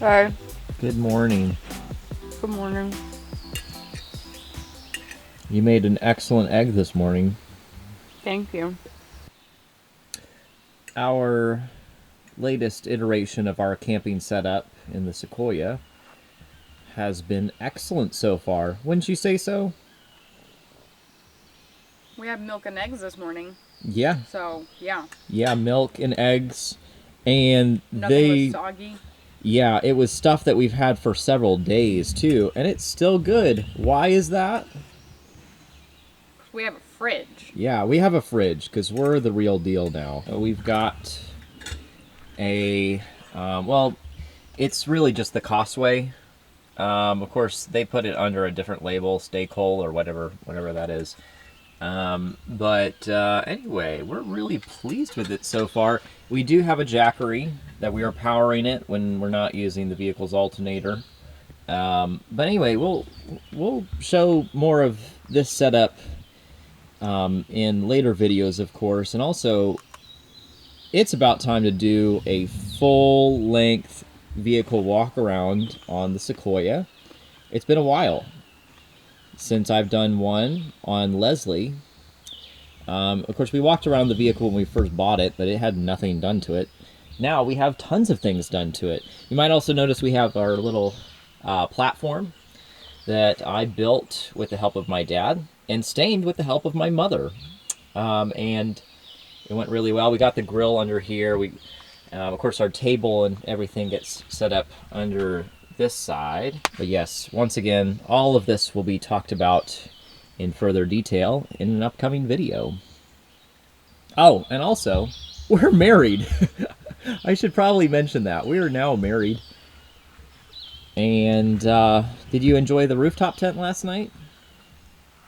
Hi. Good morning. Good morning. You made an excellent egg this morning. Thank you. Our latest iteration of our camping setup in the Sequoia has been excellent so far. Wouldn't you say so? We had milk and eggs this morning, Yeah. so yeah, Yeah, milk and eggs. And nothing was they, soggy. yeah, it was stuff that we've had for several days too, and it's still good. Why is that? We have a fridge. Yeah, we have a fridge because we're the real deal now. We've got a, well, it's really just the Costway. Of course, they put it under a different label, Stay Coal or whatever that is. But anyway, we're really pleased with it so far. We do have a Jackery that we are powering it when we're not using the vehicle's alternator. But anyway, we'll show more of this setup in later videos, of course, and also it's about time to do a full-length vehicle walk around on the Sequoia. It's been a while since I've done one on Leslie. Of course, we walked around the vehicle when we first bought it, but it had nothing done to it. Now we have tons of things done to it. You might also notice we have our little platform that I built with the help of my dad and stained with the help of my mother. And it went really well. We got the grill under here. Of course, our table and everything gets set up under this side. But yes, once again, all of this will be talked about in further detail in an upcoming video. Oh, and also, we're married. I should probably mention that. We are now married. And did you enjoy the rooftop tent last night?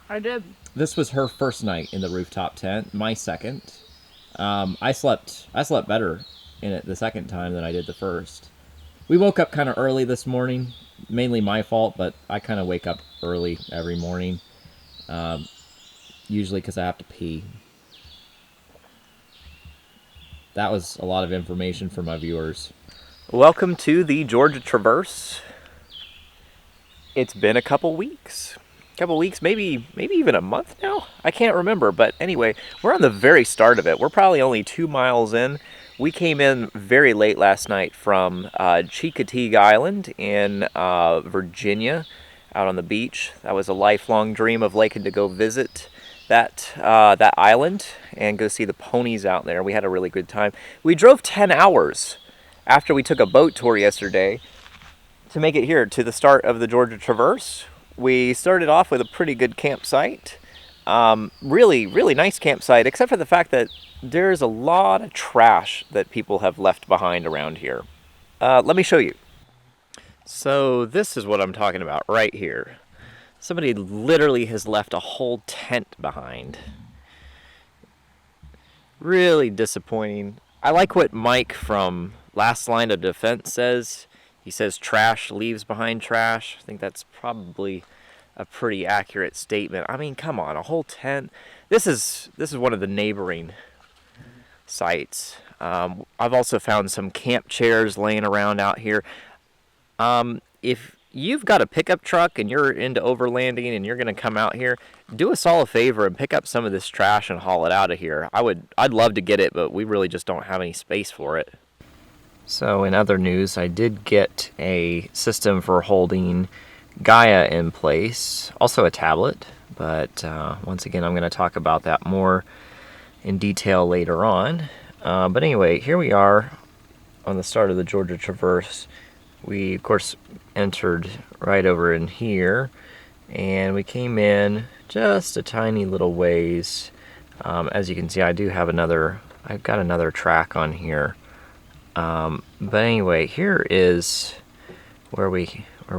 I did. This was her first night in the rooftop tent, my second. I slept better in it the second time than I did the first. We woke up kind of early this morning, mainly my fault, but I kind of wake up early every morning, usually because I have to pee. That was a lot of information for my viewers. Welcome to the Georgia Traverse. It's been a couple weeks, maybe even a month now. I can't remember, but anyway, we're on the very start of it. We're probably only 2 miles in. We came in very late last night from Cheekatogue Island in Virginia, out on the beach. That was a lifelong dream of Lakin to go visit that island and go see the ponies out there. We had a really good time. We drove 10 hours after we took a boat tour yesterday to make it here to the start of the Georgia Traverse. We started off with a pretty good campsite. Really nice campsite, except for the fact that there's a lot of trash that people have left behind around here. Let me show you. So this is what I'm talking about right here. Somebody literally has left a whole tent behind. Really disappointing. I like what Mike from Last Line of Defense says. He says trash leaves behind trash. I think that's probably a pretty accurate statement. I mean, come on, a whole tent. This is one of the neighboring sites. I've also found some camp chairs laying around out here. If you've got a pickup truck and you're into overlanding and you're going to come out here, do us all a favor and pick up some of this trash and haul it out of here. I'd love to get it, but we really just don't have any space for it. So in other news, I did get a system for holding Gaia in place, also a tablet, but once again, I'm going to talk about that more in detail later on. But anyway, here we are on the start of the Georgia Traverse. We, of course, entered right over in here, and we came in just a tiny little ways. As you can see, I've got another track on here. But anyway, here is where we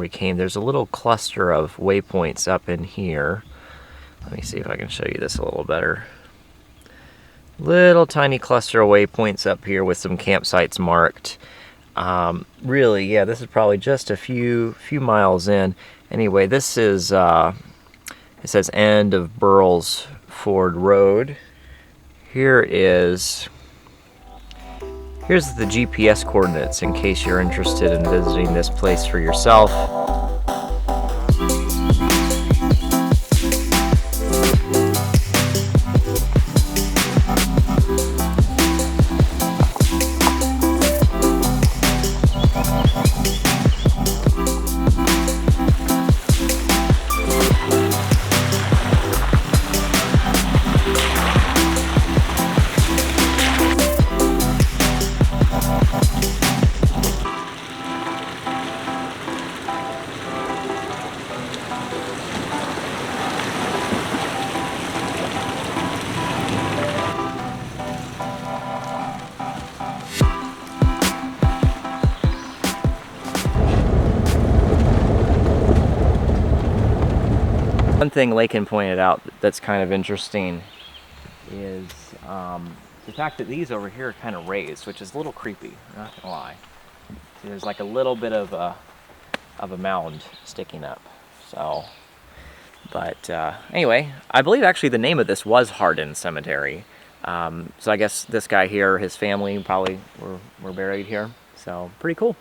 came. There's a little cluster of waypoints up in here. Let me see if I can show you this a little better. Little tiny cluster of waypoints up here with some campsites marked. Really, yeah, this is probably just a few miles in. Anyway, this is it says end of Burles Ford Road. Here is Here's the GPS coordinates in case you're interested in visiting this place for yourself. One thing Lakin pointed out that's kind of interesting is the fact that these over here are kind of raised, which is a little creepy, I'm not gonna lie. See, there's like a little bit of a mound sticking up. So, but anyway, I believe actually the name of this was Hardin Cemetery. So I guess this guy here, his family probably were buried here. So pretty cool.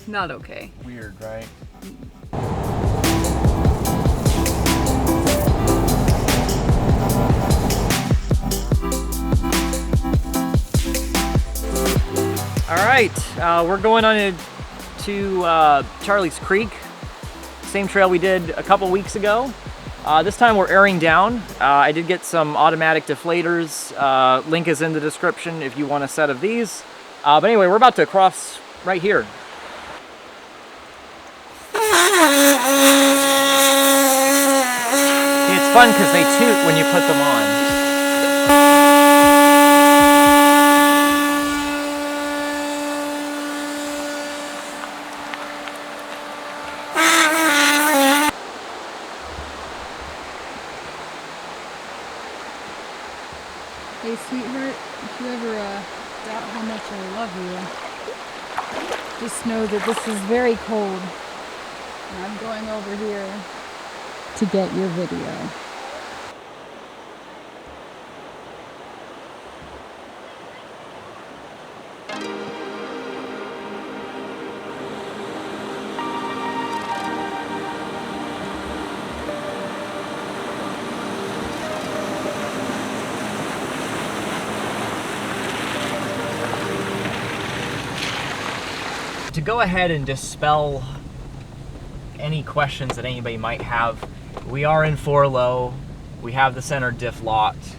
Not okay. Weird, right? All right, we're going on to Charlie's Creek. Same trail we did a couple weeks ago. This time we're airing down. I did get some automatic deflators. Link is in the description if you want a set of these. But anyway, we're about to cross right here. It's fun because they toot when you put them on. Hey, sweetheart, if you ever doubt how much I love you, just know that this is very cold. And I'm going over here to get your video. To go ahead and dispel any questions that anybody might have, we are in 4-low. We have the center diff locked.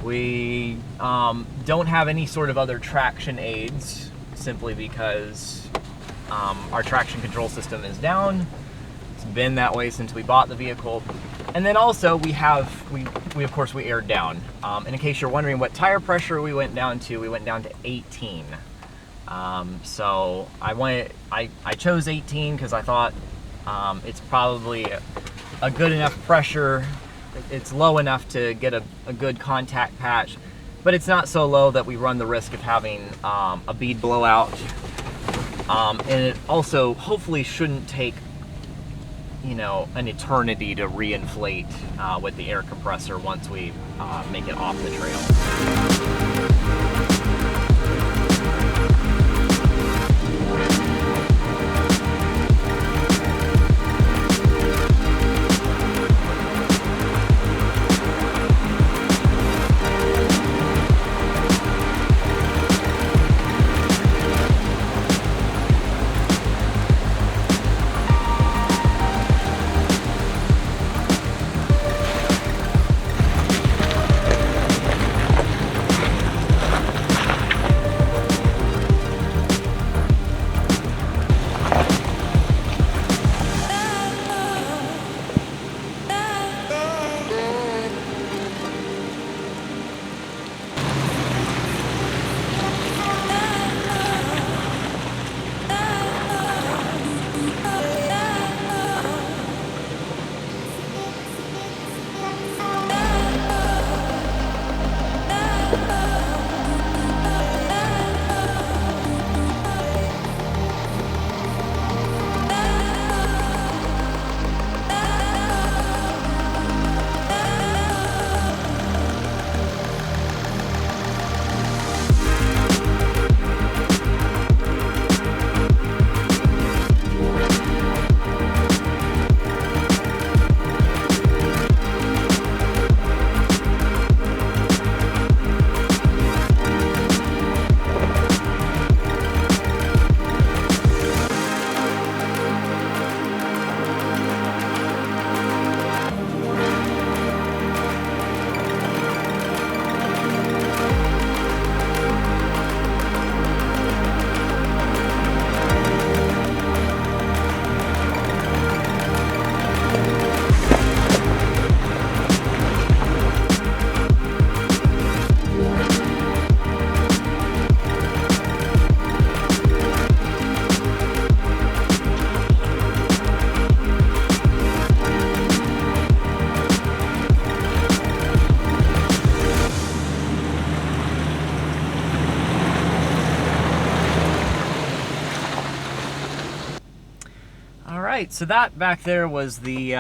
We don't have any sort of other traction aids, simply because our traction control system is down. It's been that way since we bought the vehicle. And then also we of course aired down. And in case you're wondering what tire pressure we went down to 18. So I chose 18 because I thought it's probably a good enough pressure. It's low enough to get a good contact patch, but it's not so low that we run the risk of having a bead blowout. And it also hopefully shouldn't take, you know, an eternity to re-inflate with the air compressor once we make it off the trail. right, so that back there was the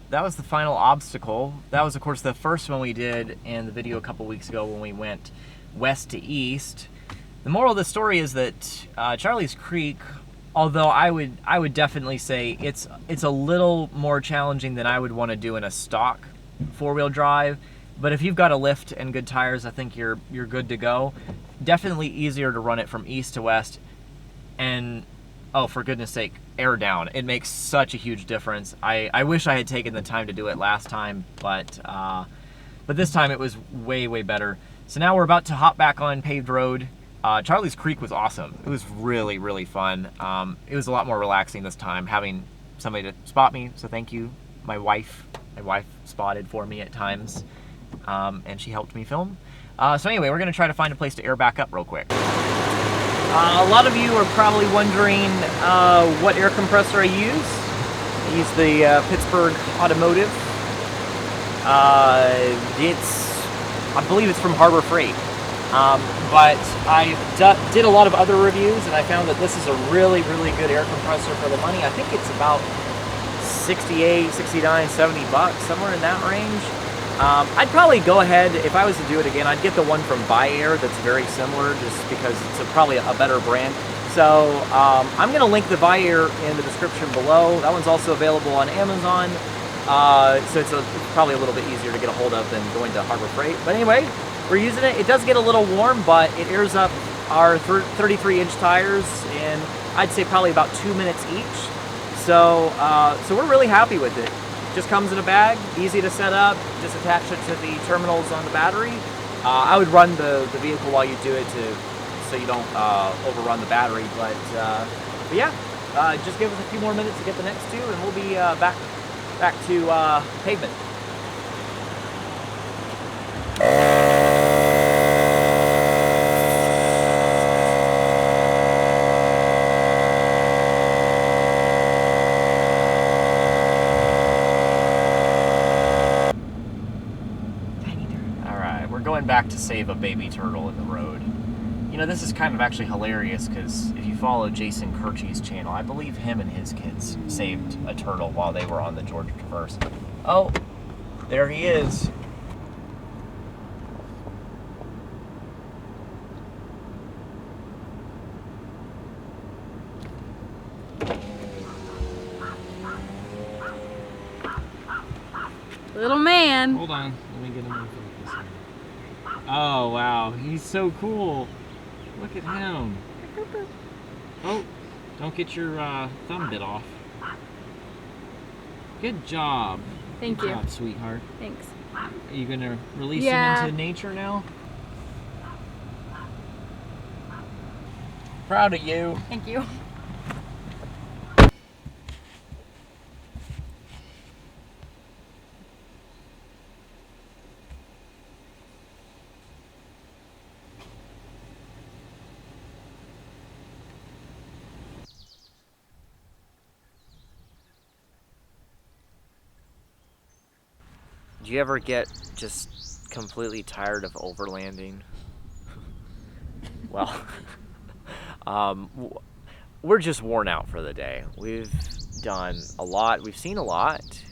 final obstacle. That was, of course, the first one we did in the video a couple weeks ago when we went west to east. The moral of the story is that Charlie's Creek, although I would definitely say it's a little more challenging than I would want to do in a stock four-wheel drive. But if you've got a lift and good tires, I think you're good to go. Definitely easier to run it from east to west. And oh, for goodness sake, air down. It makes such a huge difference. I wish I had taken the time to do it last time, but this time it was way, way better. So now we're about to hop back on paved road. Charlie's Creek was awesome. It was really, really fun. It was a lot more relaxing this time, having somebody to spot me, so thank you. My wife spotted for me at times, and she helped me film. So anyway, we're gonna try to find a place to air back up real quick. A lot of you are probably wondering what air compressor I use. I use the Pittsburgh Automotive. I believe it's from Harbor Freight. But I did a lot of other reviews, and I found that this is a really, really good air compressor for the money. I think it's about 68, 69, 70 bucks, somewhere in that range. I'd probably go ahead, if I was to do it again, I'd get the one from Air that's very similar, just because it's probably a better brand. So I'm going to link the Air in the description below. That one's also available on Amazon. So it's probably a little bit easier to get a hold of than going to Harbor Freight. But anyway, we're using it. It does get a little warm, but it airs up our 33-inch tires in, I'd say, probably about 2 minutes each. So we're really happy with it. Just comes in a bag, easy to set up. Just attach it to the terminals on the battery. I would run the vehicle while you do it so you don't overrun the battery. But yeah, just give us a few more minutes to get the next two, and we'll be back to pavement. Going back to save a baby turtle in the road. You know, this is kind of actually hilarious, because if you follow Jason Kirchie's channel, I believe him and his kids saved a turtle while they were on the Georgia Traverse. Oh, there he is. Little man. Hold on, let me get him in focus. Oh, wow, he's so cool. Look at him. Oh, don't get your thumb bit off. Good job. Thank you. Good job, sweetheart. Thanks. Are you gonna release him into nature now? Proud of you. Thank you. Do you ever get just completely tired of overlanding? Well, we're just worn out for the day. We've done a lot, we've seen a lot,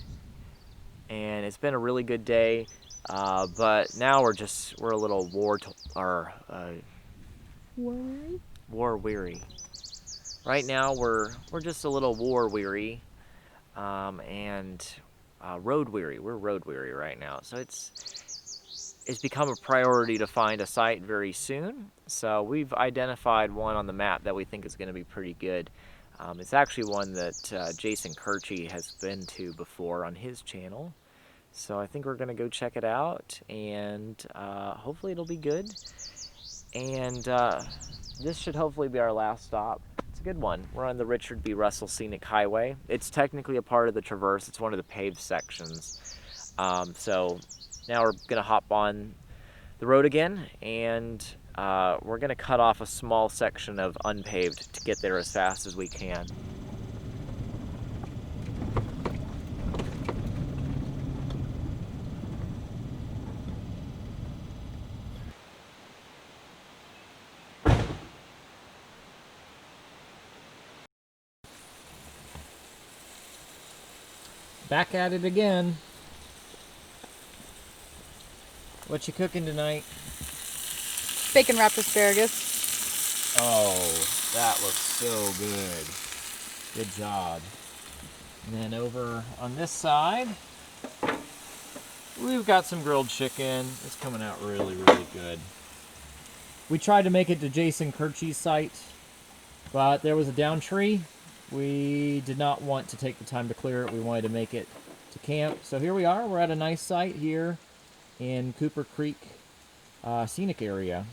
and it's been a really good day. But now we're a little war weary. Right now we're just a little war weary, and road weary. We're road weary right now, so it's become a priority to find a site very soon. So we've identified one on the map that we think is going to be pretty good. It's actually one that Jason Kirchie has been to before on his channel. So I think we're going to go check it out, and hopefully it'll be good. And this should hopefully be our last stop. It's a good one. We're on the Richard B. Russell Scenic Highway. It's technically a part of the Traverse. It's one of the paved sections. So now we're going to hop on the road again, and we're going to cut off a small section of unpaved to get there as fast as we can. Back at it again. What you cooking tonight? Bacon wrapped asparagus. Oh, that looks so good. Good job. And then over on this side, we've got some grilled chicken. It's coming out really, really good. We tried to make it to Jason Kirchie's site, but there was a down tree. We did not want to take the time to clear it. We wanted to make it to camp. So here we are. We're at a nice site here in Cooper Creek scenic area.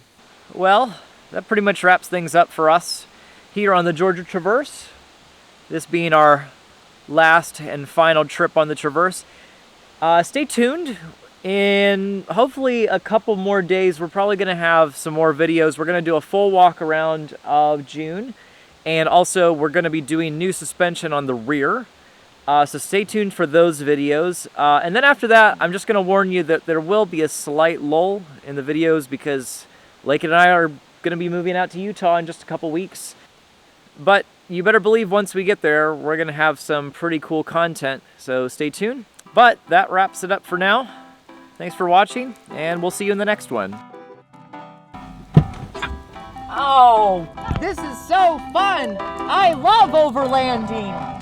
Well, that pretty much wraps things up for us here on the Georgia Traverse. This being our last and final trip on the Traverse. Stay tuned. In hopefully a couple more days, we're probably going to have some more videos. We're going to do a full walk around of June. And also, we're going to be doing new suspension on the rear. So stay tuned for those videos. And then after that, I'm just going to warn you that there will be a slight lull in the videos because Lake and I are going to be moving out to Utah in just a couple weeks. But you better believe once we get there, we're going to have some pretty cool content. So stay tuned. But that wraps it up for now. Thanks for watching, and we'll see you in the next one. Oh, this is so fun! I love overlanding!